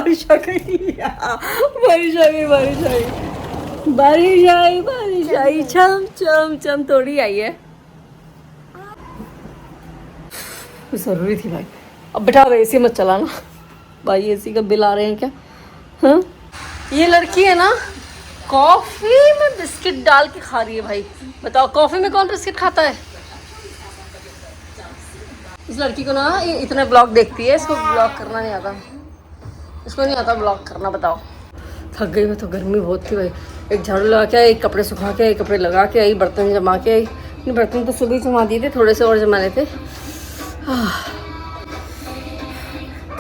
बारिश आ गई, बारिश आ गई, बारिश आ गई, बारिश आई, छम छम छम थोड़ी आई है। जरूरी थी भाई। अब बेटा अब एसी मत चलाना भाई, एसी का बिल आ रहे हैं क्या? हाँ, ये लड़की है ना, कॉफी में बिस्किट डाल के खा रही है भाई। बताओ कॉफी में कौन बिस्किट खाता है? इस लड़की को ना ये इतने ब्लॉग देखती है, इसको ब्लॉग करना नहीं आता, इसको नहीं आता ब्लॉग करना। बताओ, थक गई मैं तो, गर्मी बहुत थी भाई। एक झाड़ू लगा के आई, एक कपड़े सुखा के आई, कपड़े लगा के आई, बर्तन जमा के आई। बर्तन तो सुबह ही जमा दिए थे, थोड़े से और जमाने थे।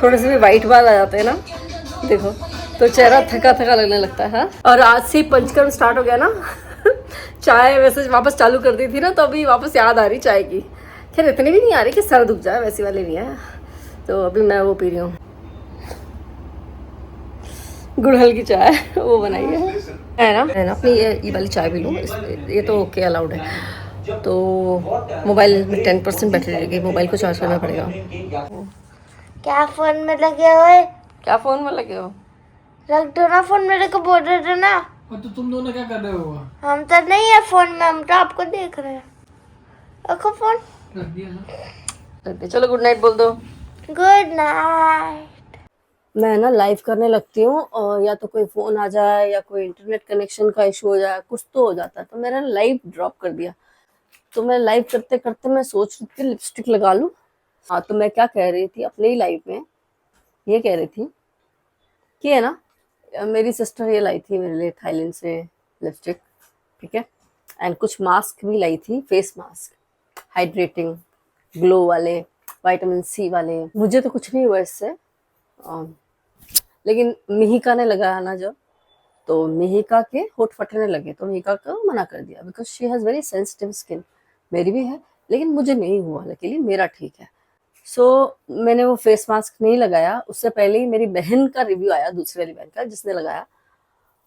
थोड़े से भी वाइट बाल आ जाते हैं ना, देखो तो चेहरा थका थका लगने लगता है। हाँ? और आज से पंचकर्म स्टार्ट हो गया ना। चाय वैसे वापस चालू कर दी थी ना, तो अभी वापस याद आ रही चाय की। खैर इतनी भी नहीं आ रही कि सर दुख जाए, वैसी वाली नहीं है। तो अभी मैं वो पी रही हूँ, गुड़हल की चाय वो बनाई है ना अपनी। ये वाली चाय पी लूँ, ये तो ओके अलाउड है। तो मोबाइल में 10% बैटरी रहेगी, मोबाइल को चार्ज करना पड़ेगा। क्या फोन में लगे हुए? क्या फोन में लगे हो? रख दो ना फोन, मेरे को बोल रहे थे ना। तो तुम दोनों क्या कर रहे हो? हम तो नहीं है फोन में, हम तो आपको देख रहे हैं। रखो फोन। रख दिया ना। चलो गुड नाइट बोल दो। Good night. मैं ना लाइव करने लगती हूँ, और या तो कोई फ़ोन आ जाए या कोई इंटरनेट कनेक्शन का इशू हो जाए, कुछ तो हो जाता है। तो मैंने लाइव ड्रॉप कर दिया। तो मैं लाइव करते करते मैं सोच रही थी लिपस्टिक लगा लूँ। हाँ, तो मैं क्या कह रही थी अपने ही लाइव में, ये कह रही थी कि है ना, मेरी सिस्टर ये लाई थी मेरे लिए थाईलैंड से लिपस्टिक, ठीक है, एंड कुछ मास्क भी लाई थी, फेस मास्क, हाइड्रेटिंग, ग्लो वाले, विटामिन सी वाले। मुझे तो कुछ नहीं हुआ इससे, लेकिन मिहिका ने लगाया ना जब, तो मिहिका के होठ फटने लगे, तो मिहिका को मना कर दिया, because she has very sensitive skin. मेरी भी है, लेकिन मुझे नहीं हुआ, लकीली मेरा ठीक है। सो मैंने वो फेस मास्क नहीं लगाया। उससे पहले ही मेरी बहन का रिव्यू आया, दूसरी वाली बहन का जिसने लगाया,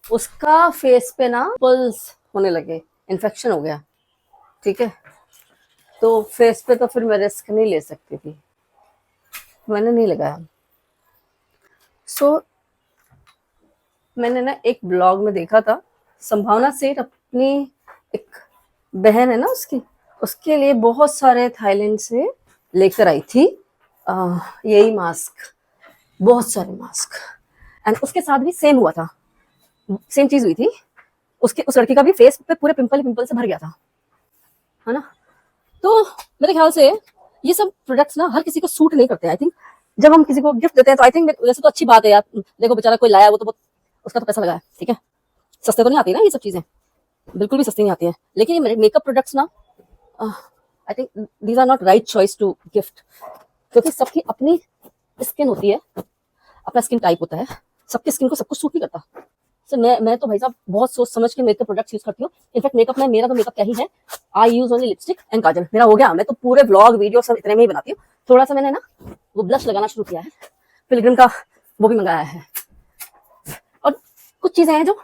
उसका फेस पे ना पल्स होने लगे, इन्फेक्शन हो गया, ठीक है। तो फेस पे तो फिर मैं रिस्क नहीं ले सकती थी, मैंने नहीं लगाया। सो मैंने ना एक ब्लॉग में देखा था, संभावना सेठ अपनी एक बहन है ना उसकी, उसके लिए बहुत सारे थाईलैंड से लेकर आई थी यही मास्क, बहुत सारे मास्क। एंड उसके साथ भी सेम हुआ था, सेम चीज हुई थी। उसके उस लड़की का भी फेस पे पूरे पिंपल पिंपल से भर गया था, है ना। तो मेरे ख्याल से ये सब प्रोडक्ट्स ना हर किसी को सूट नहीं करते। आई थिंक जब हम किसी को गिफ्ट देते हैं तो आई थिंक वैसे तो अच्छी बात है यार, देखो बेचारा कोई लाया, वो तो बहुत उसका तो पैसा लगा है, ठीक है, सस्ते तो नहीं आती ना ये सब चीजें, बिल्कुल भी सस्ती नहीं आती है। लेकिन ये मेकअप प्रोडक्ट्स ना, I think these are not right choice to gift, क्योंकि सबकी अपनी स्किन होती है, अपना स्किन टाइप होता है, सबकी स्किन को सब कुछ सूट नहीं करता। सो मैं तो भाई साहब बहुत सोच समझ के मेकअप प्रोडक्ट्स यूज करती हूँ। इनफैक्ट मेकअप में मेरा तो मेकअप क्या ही है, आई यूज ओनली लिपस्टिक एंड काजल, मेरा हो गया। मैं तो पूरे व्लॉग वीडियो सब इतने में ही बनाती हूँ। थोड़ा सा मैंने ना वो ब्लश लगाना शुरू किया है, पिलग्रिम का वो भी मंगाया है। और कुछ चीजें हैं जो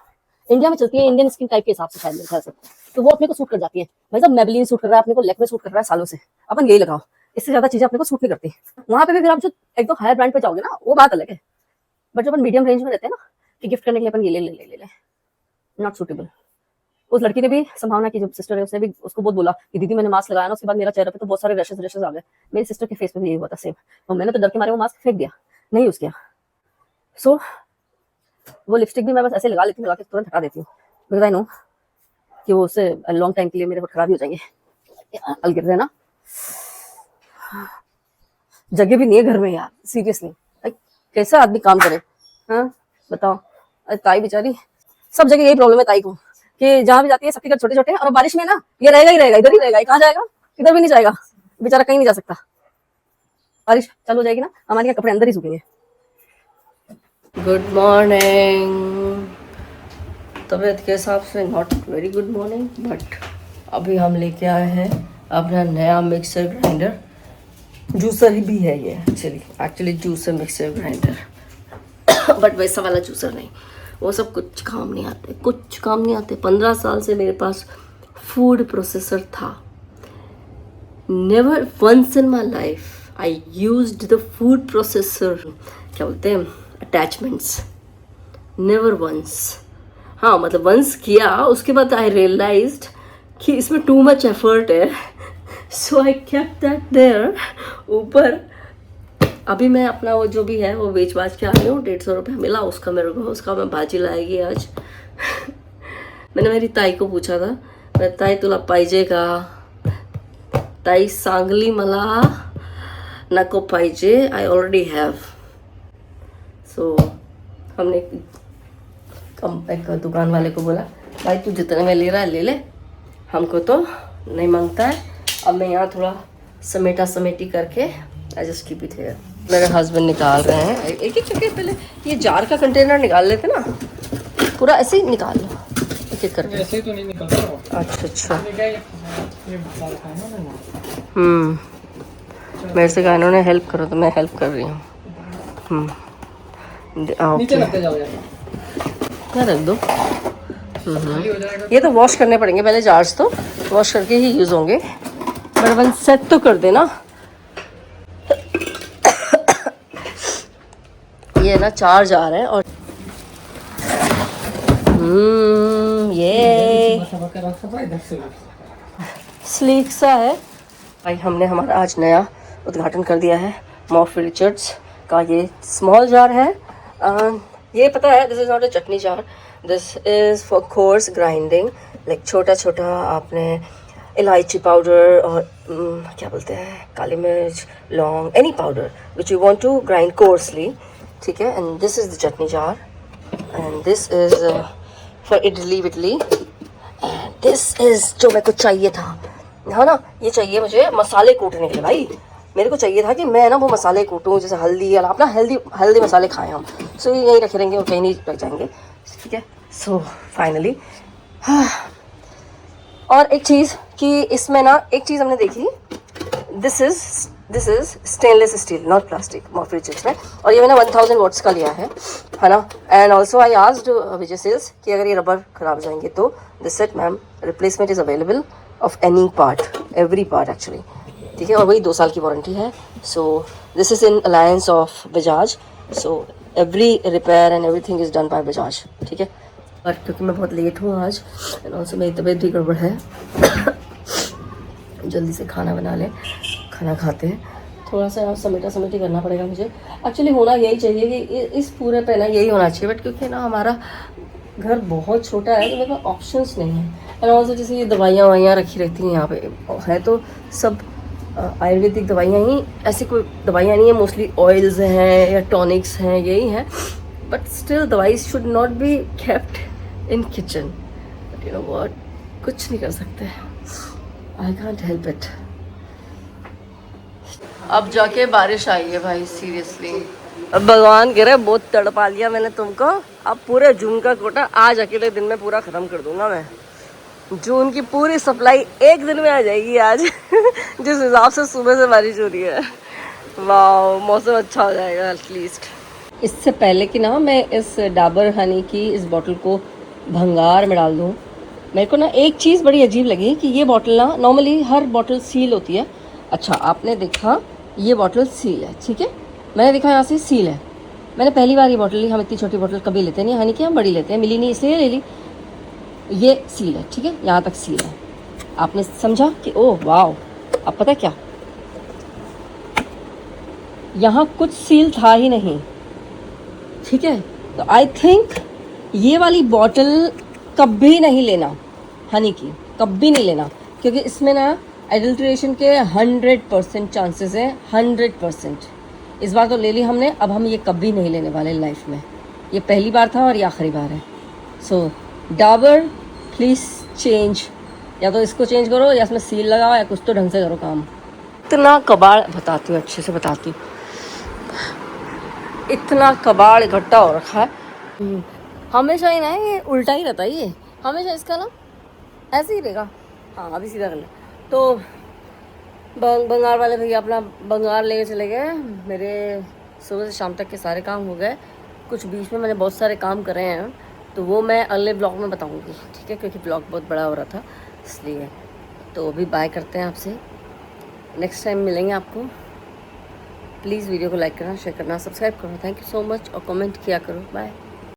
इंडिया में चलती है, इंडियन स्किन टाइप के हिसाब से शायद मेरे ख्याल से, तो वो अपने को सूट कर जाती है। भाई साहब मेबेलिन सूट कर रहा है अपने को, लैक्मे सूट कर रहा है सालों से, अपन यही लगाओ, इससे ज्यादा चीजें अपने को सूट नहीं करती। वहां पे भी फिर आप जो एकदम हायर ब्रांड पे जाओगे ना, वो बात अलग है। बट जब अपन मीडियम रेंज में रहते हैं ना, कि गिफ्ट करने के लिए अपन ये ले, नॉट सूटेबल। उस लड़की ने भी, संभावना की जो सिस्टर है, उसने भी उसको बहुत बोला कि दीदी मैंने मास्क लगाया ना, उसके बाद मेरा चेहरे पे तो बहुत सारे रैशेस आ गए। मेरी सिस्टर के फेस पे भी यही हुआ था सेम, तो मैंने तो डर के मारे वो मास्क फेंक दिया, नहीं यूज किया। सो वो लिपस्टिक भी मैं बस ऐसे लगा लेती हूँ, लगा के तुरंत हटा देती हूँ, बिकॉज आई नो कि वो उससे लॉन्ग टाइम के लिए मेरे होठ खराब ही हो जाएंगे। हल गिर रहे ना, जगह भी नहीं है घर में यार, सीरियसली कैसा आदमी काम करे। हाँ बताओ, अरे ताई बेचारी, सब जगह यही प्रॉब्लम है ताई को, कि जहाँ भी जाती है सबके घर छोटे छोटे, और बारिश में ना ये रहेगा ही रहेगा, इधर ही रहेगा, कहाँ जाएगा, इधर भी नहीं जाएगा बेचारा, कहीं नहीं जा सकता। बारिश चालू हो जाएगी ना, हमारे यहाँ कपड़े अंदर ही सूखेंगे। Good morning. तबीयत के हिसाब से not very good morning, but अभी हम लेके आए हैं अपना नया मिक्सर ग्राइंडर, जूसर ही भी है ये, actually juicer mixer grinder, but वैसा वाला जूसर नहीं, वो सब कुछ काम नहीं आते, कुछ काम नहीं आते। 15 साल से मेरे पास फूड प्रोसेसर था, never once in my life I used the food processor, क्या बोलते हैं, अटैचमेंट्स, नेवर वंस। हाँ मतलब वंस किया, उसके बाद आई रियलाइज्ड कि इसमें टू मच एफर्ट है, सो आई केप्ट दैट देयर ऊपर। अभी मैं अपना वो जो भी है वो बेच बाच के आ रही हूँ। 150 रुपये मिला उसका मेरे को, उसका मैं भाजी लाएगी आज। मैंने मेरी ताई को पूछा था, मैं ताई तुला पाहिजे का? ताई सांगली मला नको पाहिजे, आई ऑलरेडी हैव। सो हमने एक दुकान वाले को बोला, भाई तू जितने में ले रहा है ले ले, हमको तो नहीं मांगता है। अब मैं यहाँ थोड़ा समेटा समेटी करके I just keep it here. मेरे हस्बैंड निकाल रहे हैं एक एक करके। पहले ये जार का कंटेनर निकाल लेते ना, पूरा ऐसे ही निकाल लो एक एक करके। ऐसे ही तो नहीं निकल रहा वो। अच्छा अच्छा। ये क्या ये बता रखा है ना मैंने। मेरे से कहा इन्होंने हेल्प करो तो मैं हेल्प कर रही हूँ। नीचे लगते जाओ यार, क्या रख दो। खाली हो जाएगा। ये तो वॉश करने पड़ेंगे पहले, जार्स तो वॉश करके ही यूज़ होंगे। पर वन सेट तो कर देना। ये ना 4 जार है और ये स्लीक सा है भाई। हमने हमारा आज नया उद्घाटन कर दिया है। मॉर्फी रिचर्ड्स का ये स्मॉल जार है। ये पता है this is not a chutney jar, this is for course grinding. Like छोटा छोटा आपने इलायची पाउडर और क्या बोलते हैं, काली मिर्च, लौंग, any powder which you want to grind coarsely, ठीक है। And this is the chutney jar and this is for idli विडली। एंड दिस इज़ जो मेरे को चाहिए था, है ना, ये चाहिए मुझे मसाले कूटने के लिए। भाई मेरे को चाहिए था कि मैं ना वो मसाले कूटूँ, जैसे हल्दी या अपना हेल्दी मसाले खाएं हम। सो ये यहीं रखे रहेंगे और कहीं नहीं रख जाएंगे, ठीक है। सो फाइनली और एक चीज़ कि इसमें ना एक चीज़ हमने देखी, this is stainless still not plastic Morphy Richards में। और ये मैंने 1000 वॉट्स का लिया है ना। And also I asked Vijay Sales कि अगर ये रबर खराब हो जाएंगे तो this set ma'am replacement is available of any part, every part actually, ठीक है। और वही 2 साल की वारंटी है। So this is in alliance of Bajaj, so every repair and everything is done by Bajaj, ठीक है। और क्योंकि मैं बहुत लेट हूँ आज एंड ऑल्सो मेरी तबीयत भी गड़बड़ है, जल्दी से खाना बना लें, खाना खाते हैं। थोड़ा सा समेटा समेटी करना पड़ेगा मुझे। एक्चुअली होना यही चाहिए कि इस पूरे पे ना यही होना चाहिए, बट क्योंकि ना हमारा घर बहुत छोटा है तो मेरे पास ऑप्शंस नहीं है। एंड ऑल्सो जैसे ये दवाइयाँ रखी रहती हैं यहाँ पे, है तो सब आयुर्वेदिक दवाइयाँ ही, ऐसी कोई दवाइयाँ नहीं है। मोस्टली ऑयल्स हैं या टॉनिक्स हैं, यही हैं। बट स्टिल दवाई should not be kept in kitchen, but you know what, कुछ नहीं कर सकते, आई कांट हेल्प इट। अब जाके बारिश आई है भाई, सीरियसली। अब भगवान कह रहे बहुत तड़पा लिया मैंने तुमको, अब पूरे जून का कोटा आज अकेले दिन में पूरा ख़त्म कर दूंगा मैं। जून की पूरी सप्लाई एक दिन में आ जाएगी आज। जिस हिसाब से सुबह से बारिश हो रही है, वाह मौसम अच्छा हो जाएगा एटलीस्ट। इससे पहले कि ना मैं इस डाबर हनी की इस बॉटल को भंगार में डाल दूँ, मेरे को ना एक चीज़ बड़ी अजीब लगी कि ये बॉटल ना नॉर्मली हर बॉटल सील होती है। अच्छा आपने देखा ये बॉटल सील है, ठीक है, मैंने देखा यहाँ से सील है। मैंने पहली बार ये बॉटल ली, हम इतनी छोटी बॉटल कभी लेते नहीं हनी की, हम बड़ी लेते हैं, मिली नहीं इसलिए ले ली। ये सील है, ठीक है, यहाँ तक सील है। आपने समझा कि ओह वाह। अब पता क्या, यहाँ कुछ सील था ही नहीं, ठीक है। तो आई थिंक ये वाली बॉटल कभी नहीं लेना हनी की, कभी नहीं लेना, क्योंकि इसमें ना एडल्ट्रेशन के 100% चांसेस हैं, 100%। इस बार तो ले ली हमने, अब हम ये कभी नहीं लेने वाले लाइफ में। ये पहली बार था और ये आखिरी बार है। सो डाबर प्लीज़ चेंज, या तो इसको चेंज करो या इसमें सील लगाओ या कुछ तो ढंग से करो काम। इतना कबाड़, बताती हूँ अच्छे से बताती हूँ, इतना कबाड़ इकट्ठा हो रखा है। हमेशा ही ना ये उल्टा ही रहता है, ये हमेशा इसका ना ऐसे ही रहेगा। हाँ अभी सीधा कर ले। तो बंगाल वाले भैया अपना बंगाल लेके चले गए, मेरे सुबह से शाम तक के सारे काम हो गए। कुछ बीच में मैंने बहुत सारे काम करे हैं, तो वो मैं अगले ब्लॉग में बताऊंगी, ठीक है, क्योंकि ब्लॉग बहुत बड़ा हो रहा था इसलिए। तो अभी बाय करते हैं आपसे, नेक्स्ट टाइम मिलेंगे आपको। प्लीज़ वीडियो को लाइक करना, शेयर करना, सब्सक्राइब करो। थैंक यू सो मच और कमेंट किया करो। बाय।